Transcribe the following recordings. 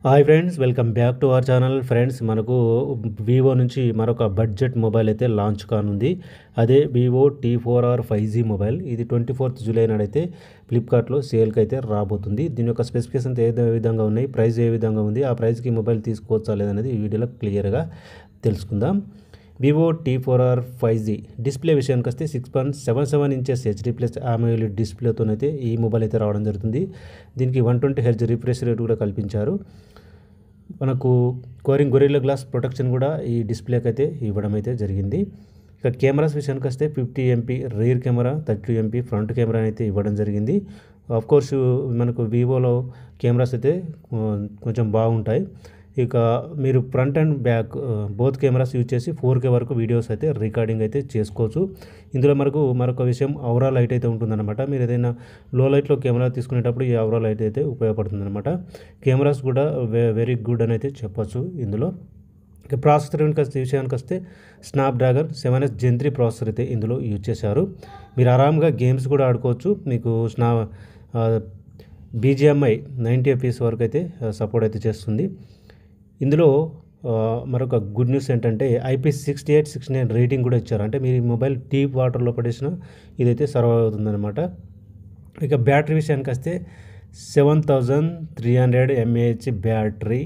Hi friends, welcome back to our channel. Friends, మనకు Vivo నుంచి మరొక బడ్జెట్ మొబైల్ అయితే లాంచ్ కానుంది. అదే వివో T4R 5G మొబైల్. ఇది 24th జూలై నాడైతే ఫ్లిప్కార్ట్లో సేల్కి అయితే రాబోతుంది. దీని యొక్క స్పెసిఫికేషన్స్ ఏ విధంగా ఉన్నాయి, ప్రైస్ ఏ విధంగా ఉంది, ఆ ప్రైస్కి మొబైల్ తీసుకోవచ్చా లేదనేది ఈ వీడియోలో క్లియర్గా తెలుసుకుందాం. వివో T4R 5G డిస్ప్లే విషయానికి వస్తే 6.77 ఇంచెస్ HD+ AMOLED డిస్ప్లేతోనైతే ఈ మొబైల్ అయితే రావడం జరుగుతుంది. దీనికి 120 Hz రిఫ్రెష్ రేట్ కూడా కల్పించారు. మనకు గొరిల్లా గ్లాస్ ప్రొటెక్షన్ కూడా ఈ డిస్ప్లేకి అయితే ఇవ్వడం అయితే జరిగింది. ఇక కెమెరాస్ విషయానికి వస్తే 50 MP rear camera, 30 MP front camera అయితే ఇవ్వడం జరిగింది. కోర్స్ మనకు వివోలో కెమెరాస్ అయితే కొంచెం బాగుంటాయి. ఇక మీరు front and back both cameras use చేసి 4K వరకు వీడియోస్ అయితే రికార్డింగ్ అయితే చేసుకోవచ్చు. ఇందులో మరొక విషయం ఔరా లైట్ అయితే ఉంటుందన్నమాట. మీరు ఏదైనా లో లైట్లో కెమెరా తీసుకునేటప్పుడు ఈ ఔరా లైట్ అయితే ఉపయోగపడుతుందన్నమాట. కెమెరాస్ కూడా వెరీ గుడ్ అని అయితే చెప్పొచ్చు ఇందులో. ఇక ప్రాసెసర్ విషయానికి వస్తే స్నాప్డ్రాగన్ 7S Gen 3 ప్రాసెసర్ అయితే ఇందులో యూజ్ చేశారు. మీరు ఆరామ్గా గేమ్స్ కూడా ఆడుకోవచ్చు. మీకు BGMI 90 FPS వరకు అయితే సపోర్ట్ అయితే చేస్తుంది. ఇందులో మరొక గుడ్ న్యూస్ ఏంటంటే IP68-69 రేటింగ్ కూడా ఇచ్చారు. అంటే మీరు మొబైల్ డీప్ వాటర్లో పడేసిన ఇదైతే సర్వ్ అవుతుందన్నమాట. ఇక బ్యాటరీ విషయానికి వస్తే 7300 mAh battery,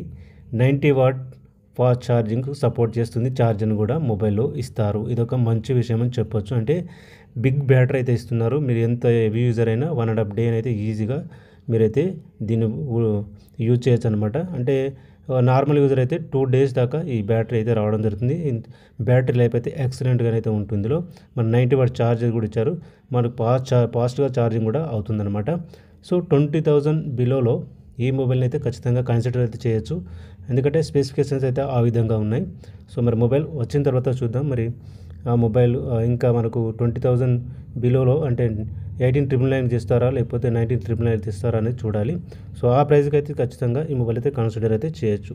90 watt fast charging support చేస్తుంది. ఛార్జర్ని కూడా మొబైల్లో ఇస్తారు. ఇదొక మంచి విషయం అని చెప్పొచ్చు. అంటే బిగ్ బ్యాటరీ అయితే ఇస్తున్నారు. మీరు ఎంత హెవీ యూజర్ అయినా 1.5 డే అయితే ఈజీగా మీరైతే దీన్ని యూజ్ చేయొచ్చు అనమాట. అంటే నార్మల్ యూజర్ అయితే 2 days దాకా ఈ బ్యాటరీ అయితే రావడం జరుగుతుంది. బ్యాటరీ లైఫ్ అయితే ఎక్సలెంట్గా అయితే ఉంటుంది. ఇందులో మన 90 వాట్ ఛార్జర్ కూడా ఇచ్చారు. మనకు ఫాస్ట్గా ఛార్జింగ్ కూడా అవుతుందన్నమాట. సో 20,000 బిలోలో ఈ మొబైల్ని అయితే ఖచ్చితంగా కన్సిడర్ అయితే చేయొచ్చు. ఎందుకంటే స్పెసిఫికేషన్స్ అయితే ఆ విధంగా ఉన్నాయి. సో మరి మొబైల్ వచ్చిన తర్వాత చూద్దాం. మరి ఆ మొబైల్ ఇంకా మనకు 20,000 బిలోలో అంటే 18,999 చేస్తారా లేకపోతే 19,999 ఇస్తారా అనేది చూడాలి. సో ఆ ప్రైస్కి అయితే ఖచ్చితంగా ఈ మొబైల్ అయితే కన్సిడర్ అయితే చేయొచ్చు.